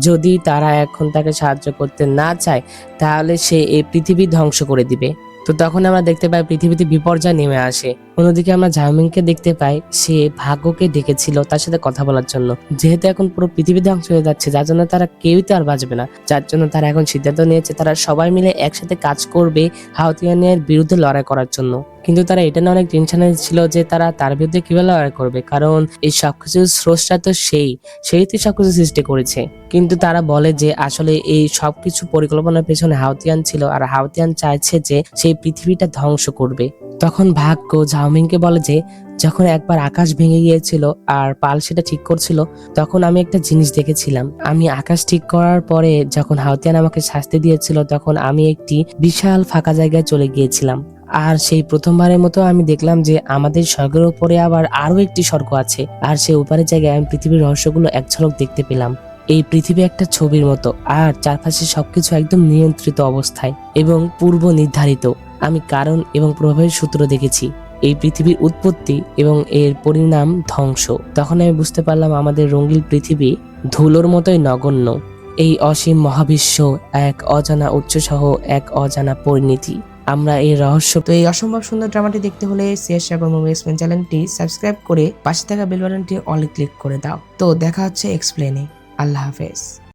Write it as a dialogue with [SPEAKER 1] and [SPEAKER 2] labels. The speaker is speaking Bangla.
[SPEAKER 1] যদি তারা এখন তাকে সাহায্য করতে না চায় তাহলে সে এই পৃথিবী ধ্বংস করে দিবে। তো তখন আমরা দেখতে পাই পৃথিবীতে বিপর্যয় নেমে আসে। অন্যদিকে আমরা ঝাওমিংকে দেখতে পাই, সে ভাগ্যকে ডেকেছিল তার সাথে কথা বলার জন্য। যেহেতু এখন পুরো পৃথিবী ধ্বংস হয়ে যাচ্ছে, যার জন্য তারা কেউই তো আর বাঁচবে না, যার জন্য তারা এখন সিদ্ধান্ত নিয়েছে তারা সবাই মিলে একসাথে কাজ করবে হাওতিয়ানের বিরুদ্ধে লড়াই করার জন্য। কিন্তু তারা এটা নিয়ে অনেক টেনশনে ছিল যে তারা তার বিরুদ্ধে কিভাবে লড়াই করবে, কারণ এই সবকিছু স্রষ্টা তো সেই তো সবকিছু সৃষ্টি করেছে। কিন্তু তারা বলে যে আসলে এই সবকিছু পরিকল্পনার পেছনে হাওতিয়ান ছিল, আর হাওতিয়ান চাইছে যে সেই পৃথিবীটা ধ্বংস করবে। তখন ভাগ্য ঝাওমিংকে বলে যে যখন একবার আকাশ ভেঙে গিয়েছিল আর পাল সেটা ঠিক করছিল, তখন আমি একটা জিনিস দেখেছিলাম। আমি আকাশ ঠিক করার পরে যখন হাওতিয়ান আমাকে শাস্তি দিয়েছিল, তখন আমি একটি বিশাল ফাঁকা জায়গায় চলে গিয়েছিলাম। আর সেই প্রথমবারের মতো আমি দেখলাম যে আমাদের স্বর্গের উপরে আবার আরো একটি স্বর্গ আছে, আর সেই উপরের জায়গায় আমি পৃথিবীর রহস্যগুলো এক ঝলক দেখতে পেলাম। এই পৃথিবী একটা ছবির মতো, আর চারপাশে সবকিছু একদম নিয়ন্ত্রিত অবস্থায় এবং পূর্ব নির্ধারিত। আমি কারণ এবং প্রভাবের সূত্র দেখেছি, এই পৃথিবীর উৎপত্তি এবং এর পরিণাম ধ্বংস। তখন আমি বুঝতে পারলাম আমাদের রঙিন পৃথিবী ধুলোর মতোই নগণ্য। এই অসীম মহাবিশ্ব এক অজানা উৎস সহ এক অজানা পরিণতি। আমরা এই রহস্য। তো এই অসম্ভব সুন্দর ড্রামাটি দেখতে হলে সিয়ার সাগর মুভি এক্সপ্লেন চ্যানেলটি সাবস্ক্রাইব করে পাশে থাকা বেল বাটনটি অলে ক্লিক করে দাও। তো দেখা হচ্ছে এক্সপ্লেনে। আল্লাহ হাফেজ।